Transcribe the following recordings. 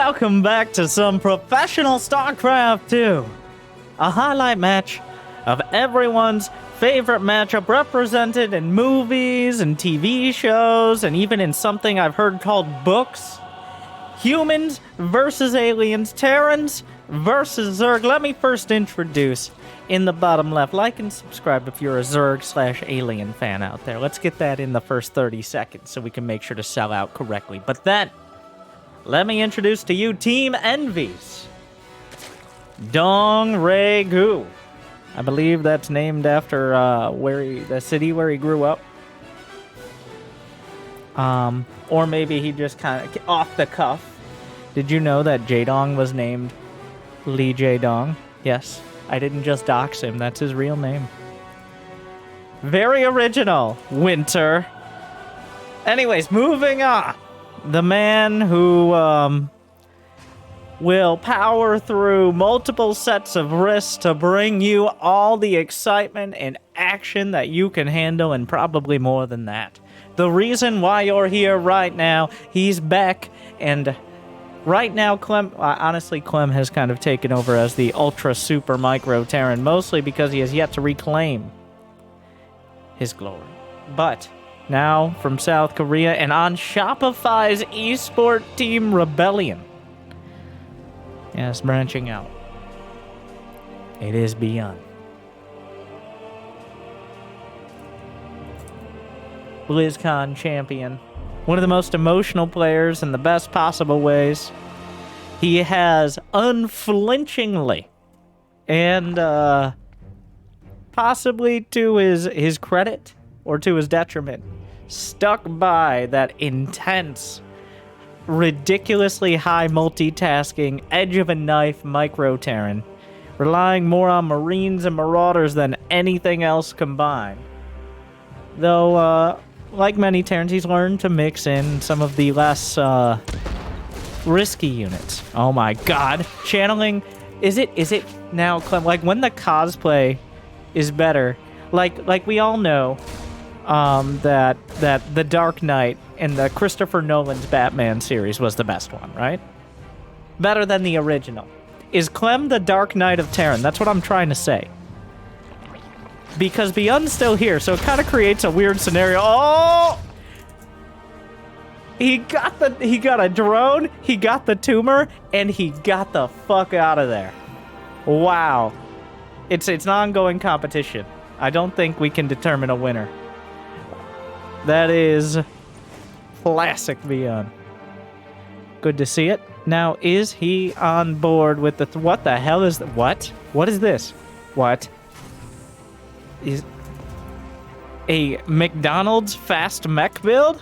welcome back to some professional Starcraft 2. A highlight match of everyone's favorite matchup represented in movies and TV shows and even in something I've heard called books. Humans versus aliens, Terrans versus Zerg. Let me first introduce in the bottom left. Like and subscribe if you're a Zerg/alien fan out there. Let's get that in the first 30 seconds so we can make sure to sell out correctly. But then, let me introduce to you Team Envy's Dong Ray Gu. I believe that's named after the city where he grew up. Or maybe he just kind of off the cuff. Did you know that Jaedong was named Lee Jaedong? Yes, I didn't just dox him. That's his real name. Very original, Winter. Anyways, moving on. The man who will power through multiple sets of risks to bring you all the excitement and action that you can handle, and probably more than that. The reason why you're here right now, he's back, and right now Clem, honestly Clem has kind of taken over as the ultra super micro Terran, mostly because he has yet to reclaim his glory. But now from South Korea and on Shopify's esport team Rebellion. Yes, branching out. It is ByuN. BlizzCon champion. One of the most emotional players in the best possible ways. He has unflinchingly and possibly to his credit or to his detriment, stuck by that intense, ridiculously high multitasking, edge-of-a-knife micro-Terran, relying more on Marines and Marauders than anything else combined. Though, like many Terrans, he's learned to mix in some of the less risky units. Oh my god. Channeling, is it now, Clem, like when the cosplay is better, like we all know, that The Dark Knight in the Christopher Nolan's Batman series was the best one, right? Better than the original. Is Clem the Dark Knight of Terran? That's what I'm trying to say. Because ByuN's still here, so it kind of creates a weird scenario. Oh! He got a drone, he got the tumor, and he got the fuck out of there. Wow. It's an ongoing competition. I don't think we can determine a winner. That is classic ByuN. Good to see it. Now, is he on board with the... what the hell is... what? What is this? What? Is... a McDonald's fast mech build?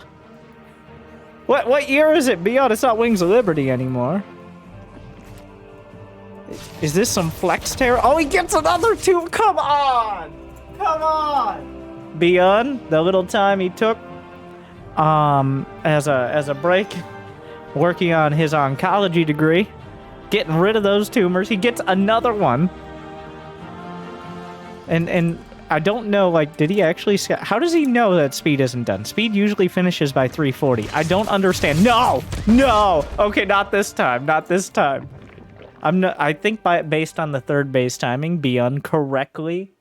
What year is it, ByuN? It's not Wings of Liberty anymore. Is this some flex terror? Oh, he gets another two! Come on! Come on! ByuN, the little time he took as a break, working on his oncology degree, getting rid of those tumors. He gets another one. And I don't know, like, did he actually... how does he know that speed isn't done? Speed usually finishes by 340. I don't understand. No! No! Okay, not this time. Not this time. I think based on the third base timing, ByuN correctly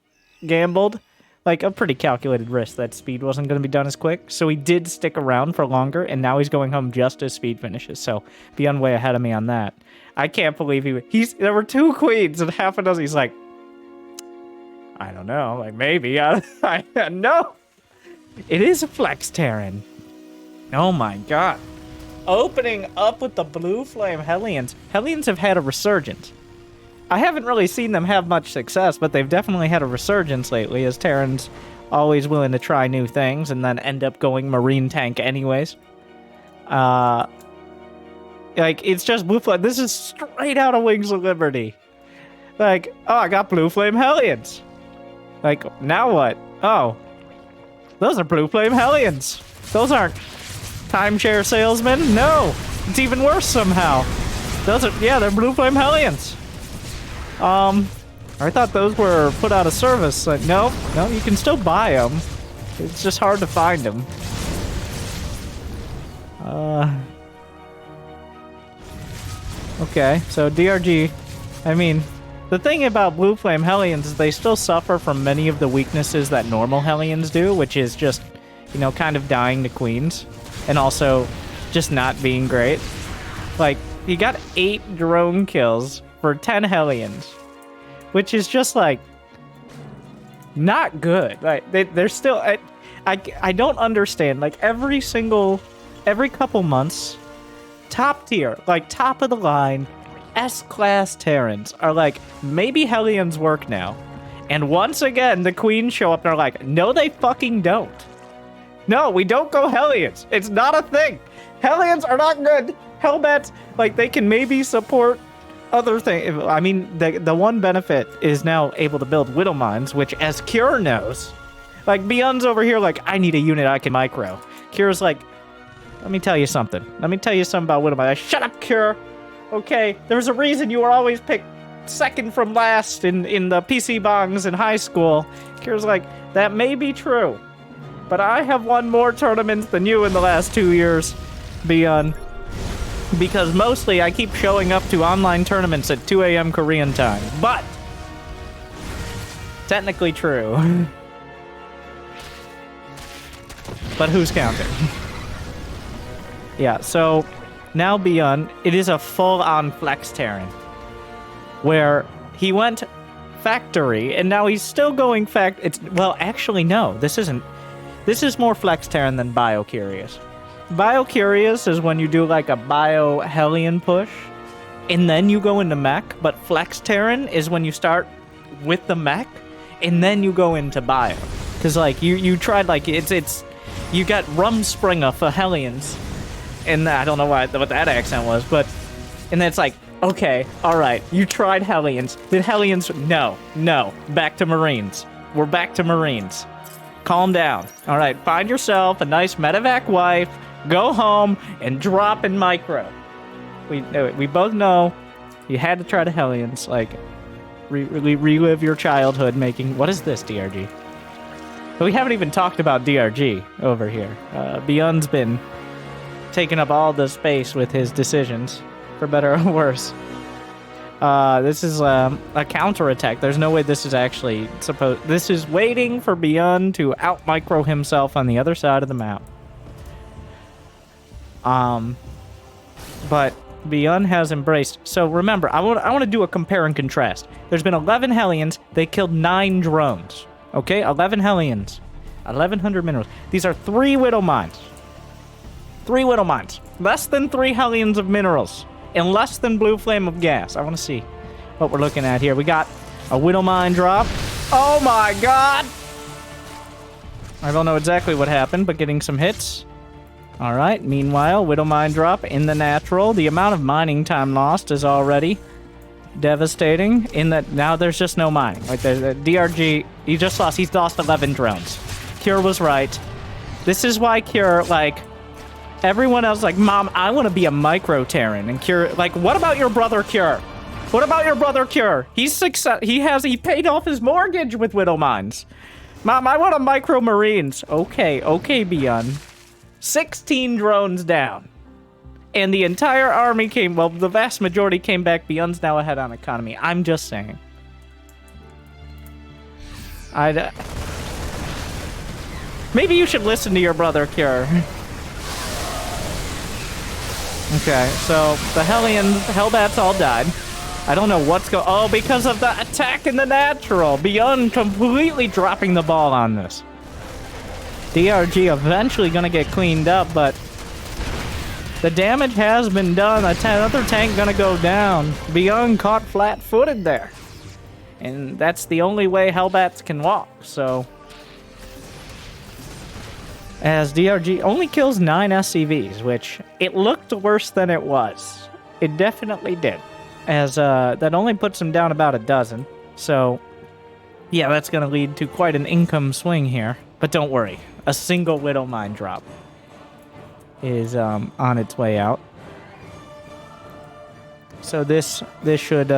gambled. Like, a pretty calculated risk that speed wasn't going to be done as quick. So he did stick around for longer, and now he's going home just as speed finishes. So ByuN way ahead of me on that. I can't believe there were two queens and half a dozen. He's like, I don't know, like maybe. No. It is a flex Terran. Oh my god. Opening up with the Blue Flame Hellions. Hellions have had a resurgence. I haven't really seen them have much success, but they've definitely had a resurgence lately, as Terrans always willing to try new things and then end up going Marine tank anyways. Like, it's just Blue Flame. This is straight out of Wings of Liberty. Like, oh, I got Blue Flame Hellions. Like, now what? Oh. Those are Blue Flame Hellions. Those aren't timeshare salesmen. No. It's even worse somehow. Those are, yeah, they're Blue Flame Hellions. I thought those were put out of service. Like, no, you can still buy them. It's just hard to find them. Okay, so DRG, I mean, the thing about Blue Flame Hellions is they still suffer from many of the weaknesses that normal Hellions do, which is just, you know, kind of dying to queens, and also just not being great. Like, you got 8 drone kills for 10 Hellions, which is just, like, not good. Like, they're still... I don't understand. Like, every couple months, top tier, like, top of the line, S-class Terrans are like, maybe Hellions work now. And once again, the queens show up and are like, no, they fucking don't. No, we don't go Hellions. It's not a thing. Hellions are not good. Hellbats, like, they can maybe support other things. I mean, the one benefit is now able to build Widow Mines, which, as Cure knows, like, ByuN's over here like, I need a unit I can micro. Cure's like, let me tell you something. Let me tell you something about Widow Mines. Shut up, Cure. Okay, there's a reason you were always picked second from last in the PC bongs in high school. Cure's like, that may be true, but I have won more tournaments than you in the last 2 years, ByuN. Because mostly I keep showing up to online tournaments at 2 a.m. Korean time. But technically true. But who's counting? Yeah, so now ByuN, it is a full-on flex Terran, where he went factory, and now he's still going well, actually, no, this isn't. This is more flex Terran than Bio-Curious. Bio-Curious is when you do, like, a Bio-Hellion push, and then you go into mech, but flex Terran is when you start with the mech, and then you go into Bio. Because, like, you tried, like, you got Rumspringa for Hellions, and I don't know what that accent was, but, and then it's like, okay, alright, you tried Hellions. The Hellions, no, back to Marines. We're back to Marines. Calm down. Alright, find yourself a nice medevac wife, go home, and drop in micro. We both know you had to try the Hellions, like, relive your childhood making... What is this, DRG? But we haven't even talked about DRG over here. ByuN's been taking up all the space with his decisions, for better or worse. This is a counterattack. There's no way this is actually supposed... This is waiting for ByuN to out-micro himself on the other side of the map. But ByuN has embraced... So remember, I want to do a compare and contrast. There's been 11 Hellions. They killed 9 drones. Okay, 11 Hellions. 1,100 minerals. These are 3 Widow Mines. 3 Widow Mines. Less than 3 Hellions of minerals. And less than Blue Flame of gas. I want to see what we're looking at here. We got a Widow Mine drop. Oh my god! I don't know exactly what happened, but getting some hits. Alright, meanwhile, Widow Mine drop in the natural. The amount of mining time lost is already devastating. In that now there's just no mining. Like, the DRG, he's lost 11 drones. Cure was right. This is why Cure, like... Everyone else like, Mom, I want to be a micro Terran. And Cure, like, what about your brother Cure? What about your brother Cure? He paid off his mortgage with Widow Mines. Mom, I want a micro Marines. Okay, ByuN. 16 drones down. And the entire army came, well, the vast majority came back. ByuN's now ahead on economy. I'm just saying. Maybe you should listen to your brother Cure. Okay, so the Hellbats all died. I don't know what's oh, because of the attack in the natural. ByuN completely dropping the ball on this. DRG eventually gonna get cleaned up, but the damage has been done. Another tank gonna go down. ByuN caught flat-footed there. And that's the only way Hellbats can walk, so... As DRG only kills 9 SCVs, which it looked worse than it was. It definitely did. As that only puts him down about a dozen. So, yeah, that's going to lead to quite an income swing here. But don't worry, a single Widow Mine drop is on its way out. So this should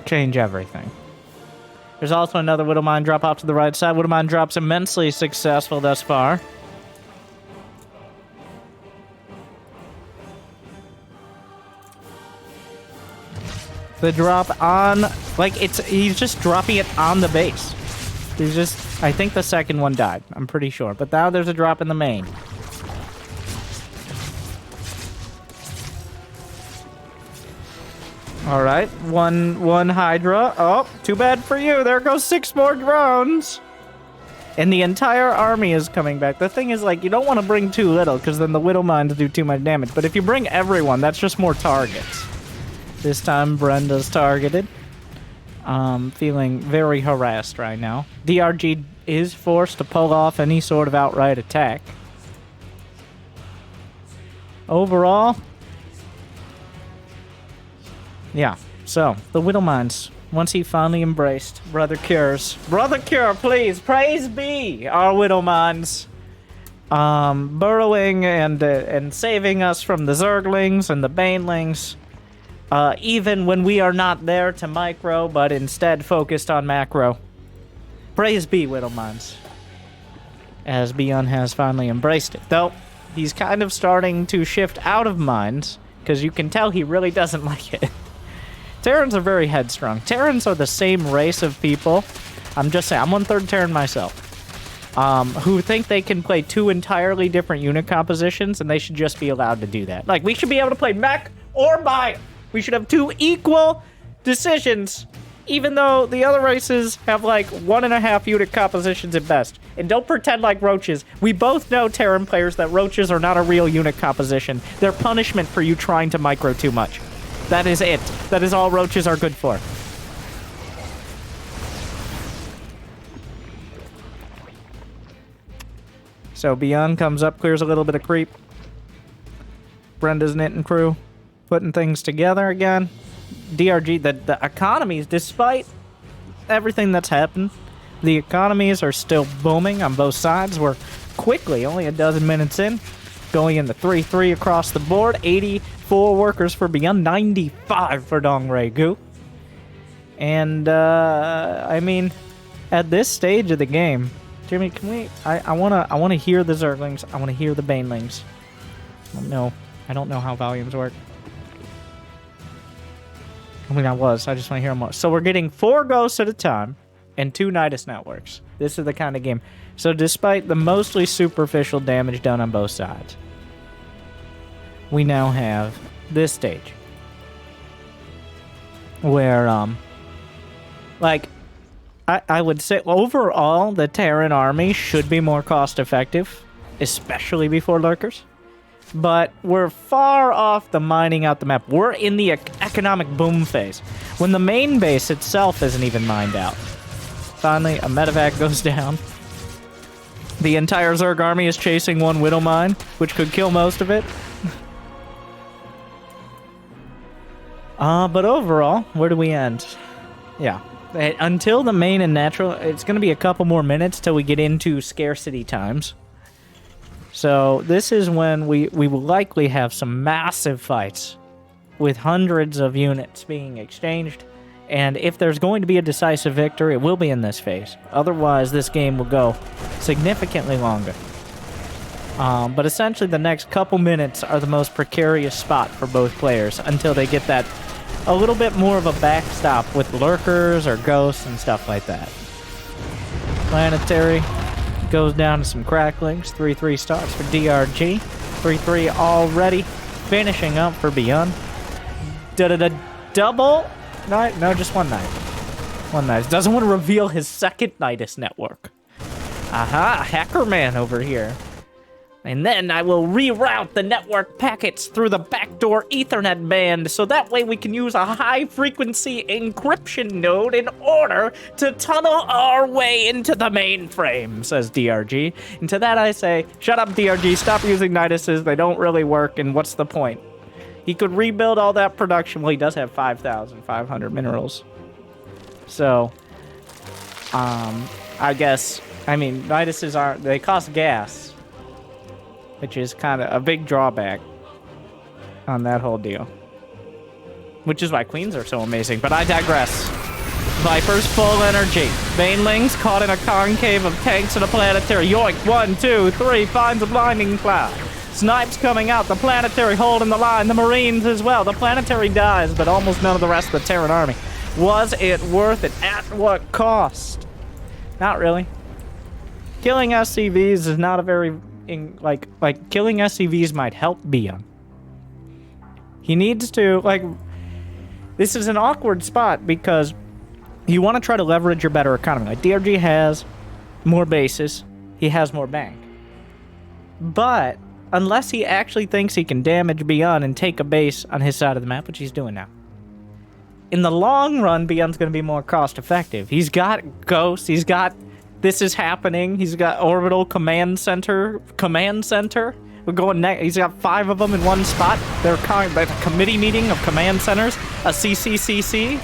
change everything. There's also another Widow Mine drop off to the right side. Widow Mine drop's immensely successful thus far. The drop on, like, he's just dropping it on the base. He's just, I think the second one died. I'm pretty sure. But now there's a drop in the main. All right, one Hydra. Oh, too bad for you. There goes 6 more drones. And the entire army is coming back. The thing is, like, you don't want to bring too little, because then the Widow Mines do too much damage. But if you bring everyone, that's just more targets. This time, Brenda's targeted. Feeling very harassed right now. DRG is forced to pull off any sort of outright attack. Overall, yeah, so, the Widow Mines, once he finally embraced Brother Cure's. Brother Cure, please, praise be our Widow Mines. Burrowing and saving us from the Zerglings and the Banelings. Even when we are not there to micro, but instead focused on macro. Praise be, Widow Mines. As ByuN has finally embraced it. Though, he's kind of starting to shift out of mines, because you can tell he really doesn't like it. Terrans are very headstrong. Terrans are the same race of people. I'm just saying, I'm 1/3 Terran myself. Who think they can play 2 entirely different unit compositions, and they should just be allowed to do that. Like, we should be able to play mech or ByuN. We should have 2 equal decisions, even though the other races have, like, 1.5 unit compositions at best. And don't pretend like roaches. We both know, Terran players, that roaches are not a real unit composition. They're punishment for you trying to micro too much. That is it. That is all roaches are good for. So ByuN comes up, clears a little bit of creep. Brenda's knitting crew, putting things together again. DRG, the economies, despite everything that's happened, the economies are still booming on both sides. We're quickly, only a dozen minutes in, going into 3-3 across the board. 84 workers for ByuN, 95 for Dongregu. And, I mean, at this stage of the game, Jimmy, can we... I wanna hear the Zerglings. I wanna hear the Banelings. I don't know how volumes work. I mean, I just want to hear them more. So we're getting 4 ghosts at a time and 2 Nidus networks. This is the kind of game. So despite the mostly superficial damage done on both sides, we now have this stage where, like, I would say overall the Terran army should be more cost effective, especially before lurkers. But we're far off the mining out the map. We're in the economic boom phase, when the main base itself isn't even mined out. Finally, a medevac goes down. The entire Zerg army is chasing one Widow Mine, which could kill most of it. But overall, where do we end? Yeah. Until the main and natural, it's going to be a couple more minutes till we get into scarcity times. So this is when we will likely have some massive fights with hundreds of units being exchanged. And if there's going to be a decisive victory, it will be in this phase. Otherwise, this game will go significantly longer. But essentially, the next couple minutes are the most precarious spot for both players until they get that a little bit more of a backstop with lurkers or ghosts and stuff like that. Planetary goes down to some cracklings. 3-3 starts for DRG. 3-3 already finishing up for ByuN. Double night? No, just one night. One night. Doesn't want to reveal his second Nidus network. Aha, hacker man over here. And then I will reroute the network packets through the backdoor Ethernet band, so that way we can use a high-frequency encryption node in order to tunnel our way into the mainframe, says DRG. And to that I say, shut up, DRG, stop using Niduses, they don't really work, and what's the point? He could rebuild all that production. Well, he does have 5,500 minerals. So, I guess, I mean, Niduses aren't, they cost gas, which is kind of a big drawback on that whole deal. Which is why queens are so amazing, but I digress. Vipers full energy. Banelings caught in a concave of tanks and a planetary. Yoink, 1, 2, 3, finds a blinding cloud. Snipes coming out. The planetary holding the line. The Marines as well. The planetary dies, but almost none of the rest of the Terran army. Was it worth it? At what cost? Not really. Killing SCVs is not a very... Like killing SCVs might help ByuN. He needs to, like... This is an awkward spot because you want to try to leverage your better economy. Like, DRG has more bases. He has more bank. But unless he actually thinks he can damage ByuN and take a base on his side of the map, which he's doing now, in the long run, ByuN's going to be more cost-effective. He's got ghosts. He's got... This is happening. He's got orbital command center. We're going next. He's got 5 of them in one spot. They're coming by the committee meeting of command centers. A CCCC.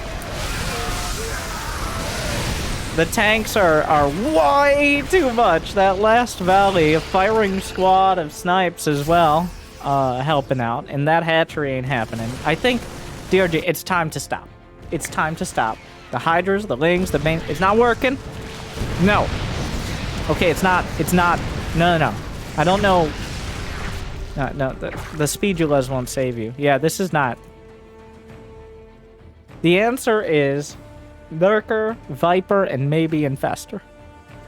The tanks are way too much. That last valley, a firing squad of snipes as well, helping out. And that hatchery ain't happening. I think, DRG, it's time to stop. It's time to stop. The Hydras, the Lings, the Bane, it's not working. No. Okay, it's not. No. I don't know. No, the speedulas won't save you. Yeah, this is not. The answer is Lurker, Viper, and maybe Infestor,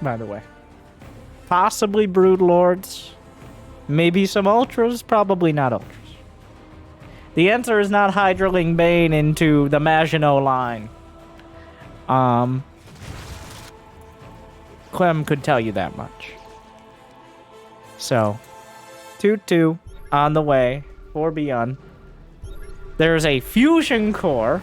by the way. Possibly Broodlords. Maybe some Ultras, probably not Ultras. The answer is not Hydraling Bane into the Maginot line. Clem could tell you that much. So, 2-2 on the way for ByuN. There's a fusion core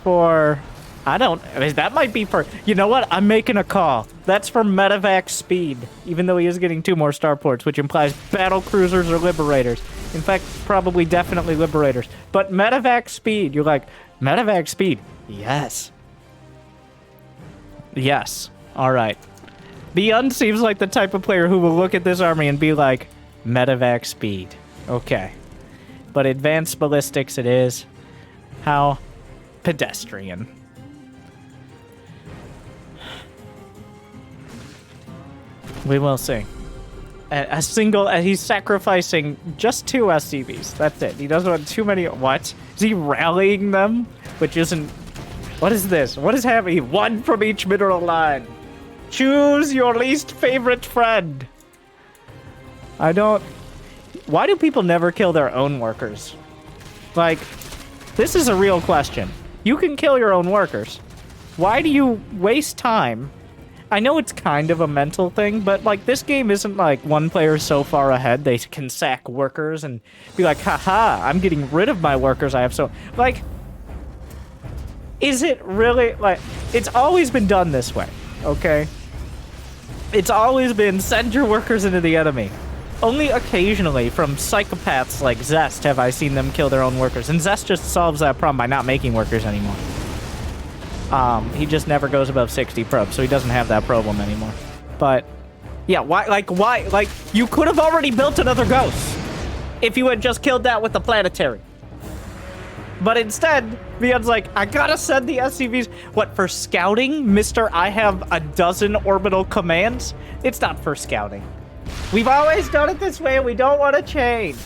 for... that might be for... You know what? I'm making a call. That's for medevac speed, even though he is getting 2 more starports, which implies battle cruisers or liberators. In fact, probably definitely liberators. But medevac speed, you're like, medevac speed? Yes. Yes. All right. ByuN seems like the type of player who will look at this army and be like, medevac speed. Okay. But advanced ballistics it is. How pedestrian. We will see. He's sacrificing just 2 SCVs. That's it. He doesn't want too many. What? Is he rallying them? Which isn't... What is this? What is happening? 1 from each mineral line. Choose your least favorite friend. I don't... Why do people never kill their own workers? Like, this is a real question. You can kill your own workers. Why do you waste time? I know it's kind of a mental thing, but, like, this game isn't like one player so far ahead they can sack workers and be like, haha, I'm getting rid of my workers I have so... Like, is it really... Like, it's always been done this way, okay? It's always been send your workers into the enemy. Only occasionally from psychopaths like Zest have I seen them kill their own workers. And Zest just solves that problem by not making workers anymore. He just never goes above 60 probes, so he doesn't have that problem anymore. But, yeah, why? Like, you could have already built another ghost if you had just killed that with the planetary. But instead, ByuN's like, I gotta send the SCVs. What, for scouting? Mr. I have a dozen orbital commands? It's not for scouting. We've always done it this way. We don't want to change.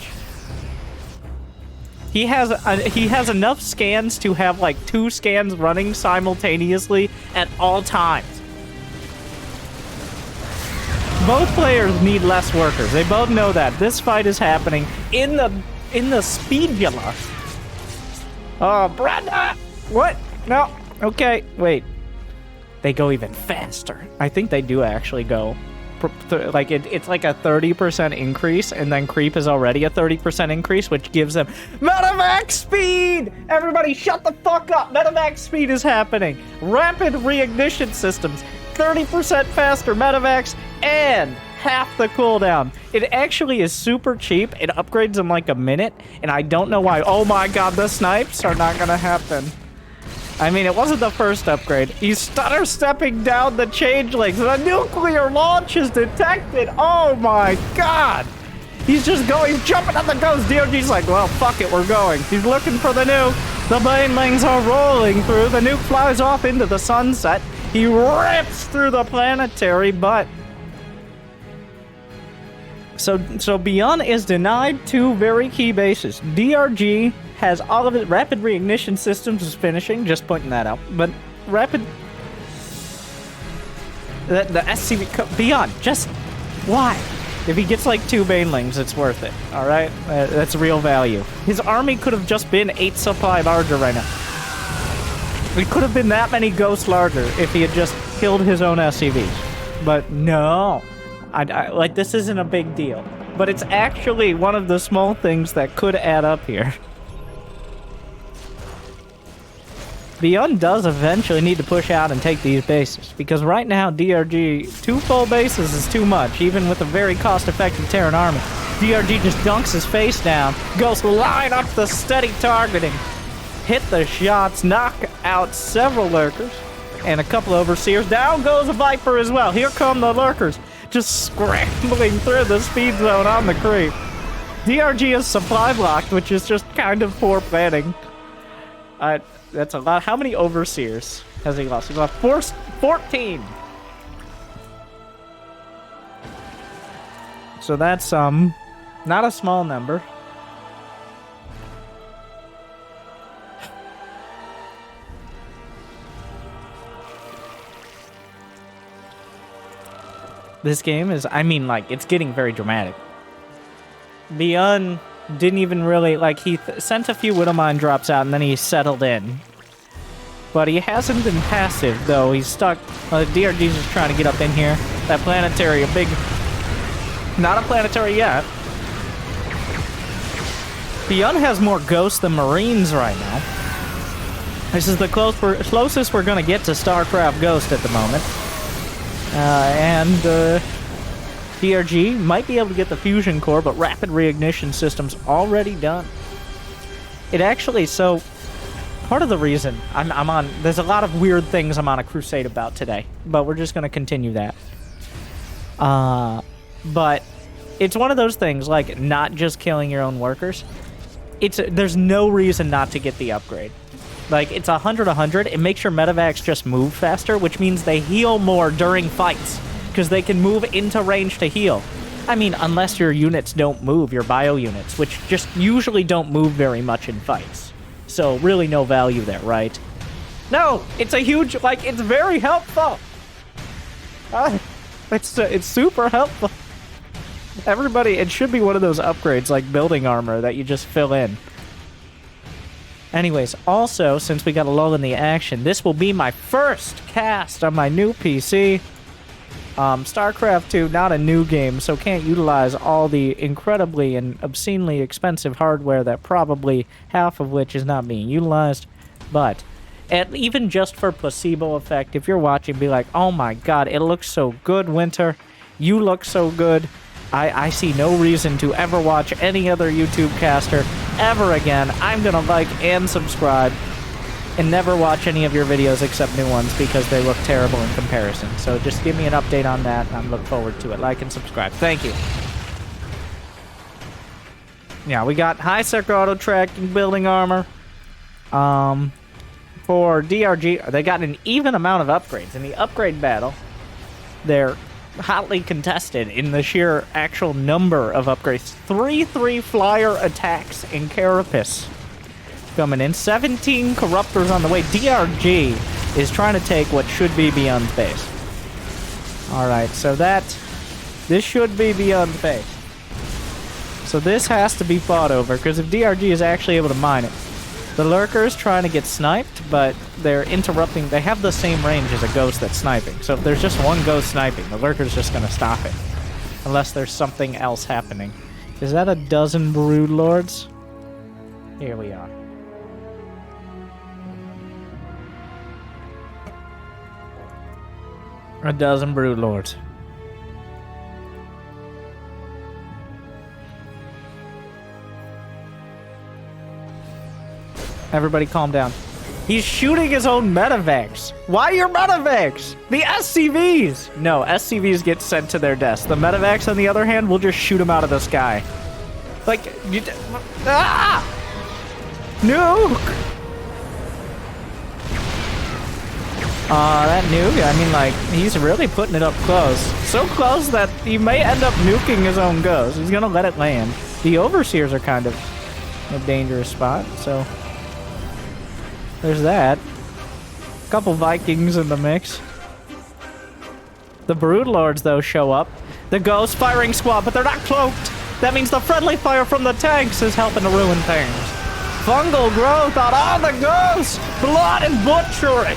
He has enough scans to have, like, 2 scans running simultaneously at all times. Both players need less workers. They both know that. This fight is happening in the speedula. Oh, Brenda! What? No. Okay, wait. They go even faster. I think they do actually go. Like, it's like a 30% increase, and then creep is already a 30% increase, which gives them medevac speed! Everybody shut the fuck up! Medevac speed is happening. Rapid reignition systems. 30% faster medevacs, and half the cooldown. It actually is super cheap. It upgrades in like a minute, and I don't know why. Oh my god, the snipes are not gonna happen. I mean, it wasn't the first upgrade. He's stutter stepping down the changelings. The nuclear launch is detected. Oh my god. He's just going, jumping at the ghost. DRG's like, well, fuck it, we're going. He's looking for the nuke. The banelings are rolling through. The nuke flies off into the sunset. He rips through the planetary, but So ByuN is denied 2 very key bases. DRG has all of it. Rapid reignition systems is finishing, just pointing that out. But rapid... The SCV... ByuN, just... Why? If he gets like 2 banelings, it's worth it, alright? That's real value. His army could have just been 8 supply larger right now. It could have been that many ghosts larger if he had just killed his own SCVs. But no. Like, this isn't a big deal. But it's actually one of the small things that could add up here. ByuN does eventually need to push out and take these bases, because right now DRG, 2 full bases is too much, even with a very cost-effective Terran army. DRG just dunks his face down, goes line up the steady targeting, hit the shots, knock out several lurkers, and a couple overseers. Down goes a Viper as well. Here come the lurkers, just scrambling through the speed zone on the creep. DRG is supply blocked, which is just kind of poor planning. That's a lot. How many overseers has he lost? He's lost 14. So that's not a small number. This game is, I mean, like, it's getting very dramatic. ByuN didn't even really, like, he sent a few Widowmine drops out and then he settled in. But he hasn't been passive, though. He's stuck. DRG's just trying to get up in here. That planetary, a big... Not a planetary yet. ByuN has more ghosts than Marines right now. This is the closest we're going to get to Starcraft Ghost at the moment. DRG might be able to get the fusion core, but rapid reignition system's already done. It actually, so part of the reason I'm on, there's a lot of weird things I'm on a crusade about today, but we're just going to continue that. But it's one of those things, like not just killing your own workers. There's no reason not to get the upgrade. Like, it's 100-100. It makes your medevacs just move faster, which means they heal more during fights, because they can move into range to heal. I mean, unless your units don't move, your bio units, which just usually don't move very much in fights. So, really no value there, right? No! It's a huge, like, it's very helpful! It's super helpful. Everybody, it should be one of those upgrades, like building armor, that you just fill in. Anyways, also, since we got a lull in the action, this will be my first cast on my new PC. StarCraft 2, not a new game, so can't utilize all the incredibly and obscenely expensive hardware that probably half of which is not being utilized. But, even just for placebo effect, if you're watching, be like, oh my god, it looks so good, Winter. You look so good. I see no reason to ever watch any other YouTube caster ever again. I'm gonna like and subscribe and never watch any of your videos except new ones because they look terrible in comparison. So just give me an update on that and I look forward to it. Like and subscribe. Thank you. Yeah, we got high sector auto tracking, building armor. For DRG, they got an even amount of upgrades. In the upgrade battle, they're hotly contested in the sheer actual number of upgrades. 3 flyer attacks in Carapace coming in. 17 corruptors on the way. DRG is trying to take what should be ByuN's base. Alright, so this should be ByuN's base. So this has to be fought over, because if DRG is actually able to mine it, the lurker's trying to get sniped, but they're interrupting. They have the same range as a ghost that's sniping. So if there's just one ghost sniping, the lurker's just going to stop it. Unless there's something else happening. Is that a dozen brood lords? Here we are. A dozen brood lords. Everybody calm down. He's shooting his own medevacs. Why your medevacs? The SCVs! No, SCVs get sent to their deaths. The medevacs, on the other hand, will just shoot them out of the sky. Like, ah! Nuke! That nuke, I mean, like, he's really putting it up close. So close that he may end up nuking his own ghost. He's gonna let it land. The Overseers are kind of a dangerous spot, so there's that. Couple Vikings in the mix. The Broodlords, though, show up. The Ghost firing squad, but they're not cloaked. That means the friendly fire from the tanks is helping to ruin things. Fungal growth on all the Ghosts! Blood and butchery!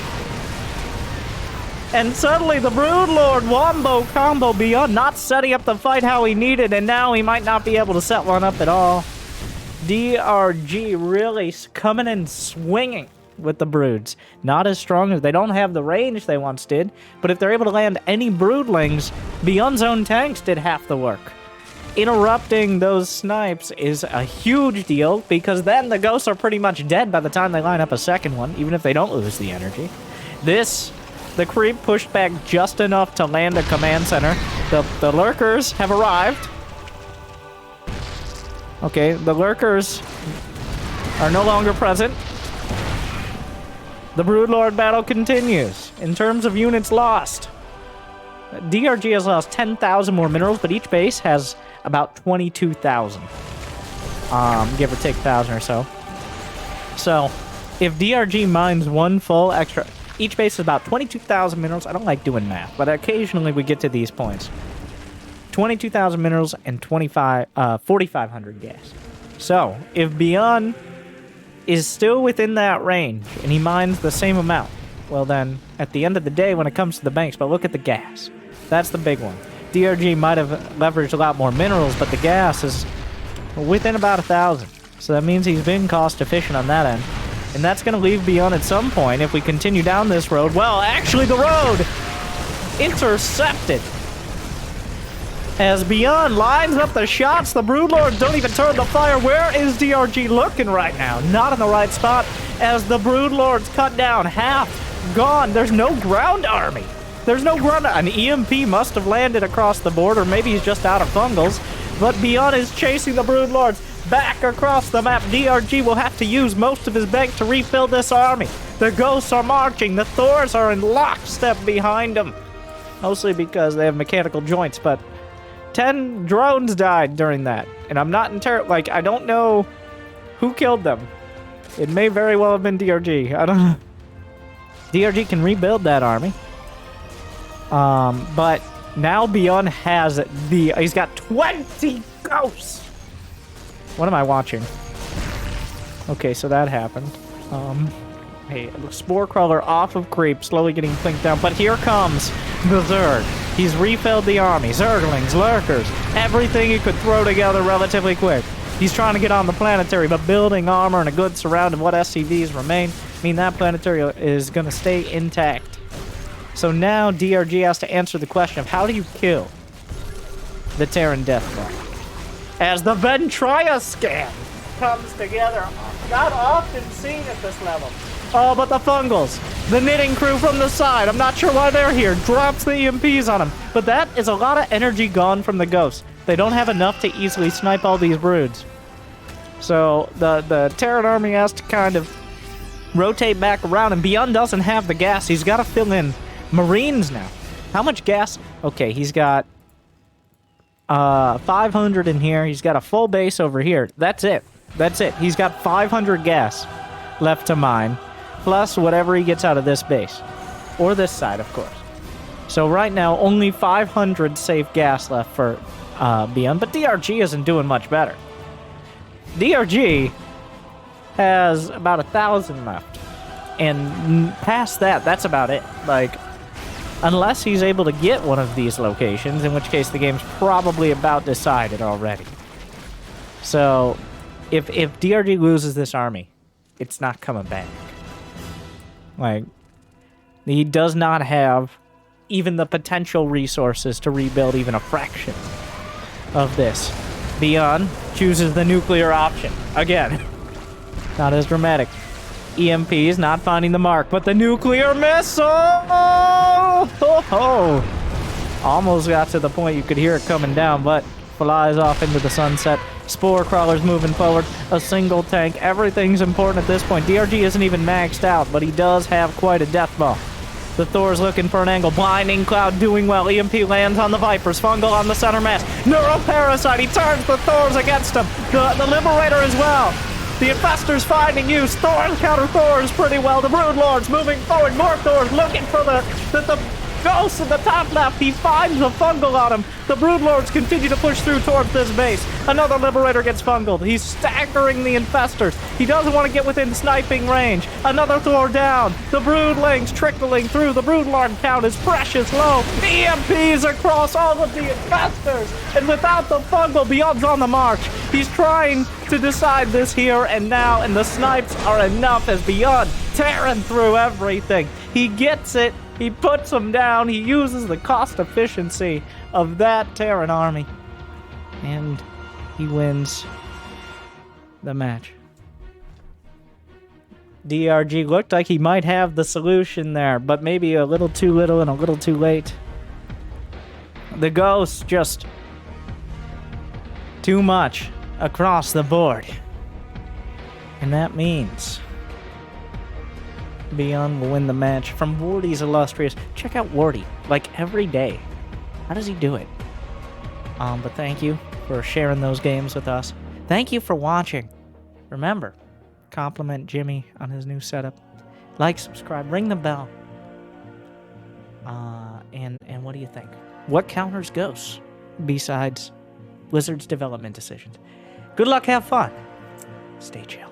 And suddenly the Broodlord wombo combo ByuN not setting up the fight how he needed, and now he might not be able to set one up at all. DRG really coming and swinging with the broods. Not as strong as they don't have the range they once did, but if they're able to land any broodlings, ByuN's own tanks did half the work. Interrupting those snipes is a huge deal, because then the ghosts are pretty much dead by the time they line up a second one, even if they don't lose the energy. The creep pushed back just enough to land a command center. The lurkers have arrived. Okay, the lurkers are no longer present. The Broodlord battle continues. In terms of units lost, DRG has lost 10,000 more minerals, but each base has about 22,000. Give or take 1,000 or so. So, if DRG mines one full extra... Each base is about 22,000 minerals. I don't like doing math, but occasionally we get to these points. 22,000 minerals and 4,500 gas. So, if ByuN is still within that range, and he mines the same amount, well then, at the end of the day, when it comes to the banks, but look at the gas. That's the big one. DRG might have leveraged a lot more minerals, but the gas is within about 1,000. So that means he's been cost efficient on that end. And that's going to leave ByuN at some point if we continue down this road. Well, actually the road intercepted. As ByuN lines up the shots, the Broodlords don't even turn the fire. Where is DRG looking right now? Not in the right spot. As the Broodlords cut down, half gone. There's no ground army. There's no ground. An EMP must have landed across the board, or maybe he's just out of fungals. But ByuN is chasing the Broodlords back across the map. DRG will have to use most of his bank to refill this army. The Ghosts are marching. The Thors are in lockstep behind them. Mostly because they have mechanical joints, but 10 drones died during that. And I'm not entirely... Like, I don't know who killed them. It may very well have been DRG. I don't know. DRG can rebuild that army. But now ByuN has the... He's got 20 Ghosts! What am I watching? Okay, so that happened. Hey, Spore Crawler off of creep, slowly getting plinked down. But here comes the Zerg. He's refilled the army. Zerglings, lurkers, everything he could throw together relatively quick. He's trying to get on the planetary, but building armor and a good surround of what SCVs remain mean that planetary is going to stay intact. So now DRG has to answer the question of how do you kill the Terran Deathball? As the Ventria scan comes together, not often seen at this level. Oh, but the Fungals, the knitting crew from the side, I'm not sure why they're here, drops the EMPs on them. But that is a lot of energy gone from the Ghosts. They don't have enough to easily snipe all these broods. So the Terran army has to kind of rotate back around, and ByuN doesn't have the gas. He's got to fill in Marines now. How much gas? Okay, he's got 500 in here. He's got a full base over here. That's it. That's it. He's got 500 gas left to mine, plus whatever he gets out of this base. Or this side, of course. So right now, only 500 safe gas left for ByuN, but DRG isn't doing much better. DRG has about 1,000 left. And past that, that's about it. Like, unless he's able to get one of these locations, in which case the game's probably about decided already. So, if DRG loses this army, it's not coming back. Like, he does not have even the potential resources to rebuild even a fraction of this. ByuN chooses the nuclear option. Again, not as dramatic. EMPs not finding the mark, but the nuclear missile! Almost got to the point you could hear it coming down, but flies off into the sunset. Spore Crawler's moving forward. A single tank. Everything's important at this point. DRG isn't even maxed out, but he does have quite a death ball. The Thor's looking for an angle. Blinding Cloud doing well. EMP lands on the Vipers. Fungal on the center mass. Neuroparasite. He turns the Thors against him. The Liberator as well. The Infestor's finding use. Thor counter Thors pretty well. The Broodlords moving forward. More Thors looking for the Ghost in the top left. He finds a Fungal on him. The Broodlords continue to push through towards this base. Another Liberator gets fungaled. He's staggering the Infestors. He doesn't want to get within sniping range. Another Thor down. The Broodlings trickling through. The Broodlord count is precious low. EMPs across all of the Infestors. And without the Fungal, ByuN's on the march. He's trying to decide this here and now, and the snipes are enough as ByuN tearing through everything. He gets it. He puts them down. He uses the cost efficiency of that Terran army. And he wins the match. DRG looked like he might have the solution there, but maybe a little too little and a little too late. The Ghost just too much across the board. And that means ByuN will win the match. From Wardy's Illustrious. Check out Wardy, like every day. How does he do it? But thank you for sharing those games with us. Thank you for watching. Remember, compliment Jimmy on his new setup. Like, subscribe, ring the bell. And what do you think? What counters Ghosts besides Blizzard's development decisions? Good luck, have fun. Stay chill.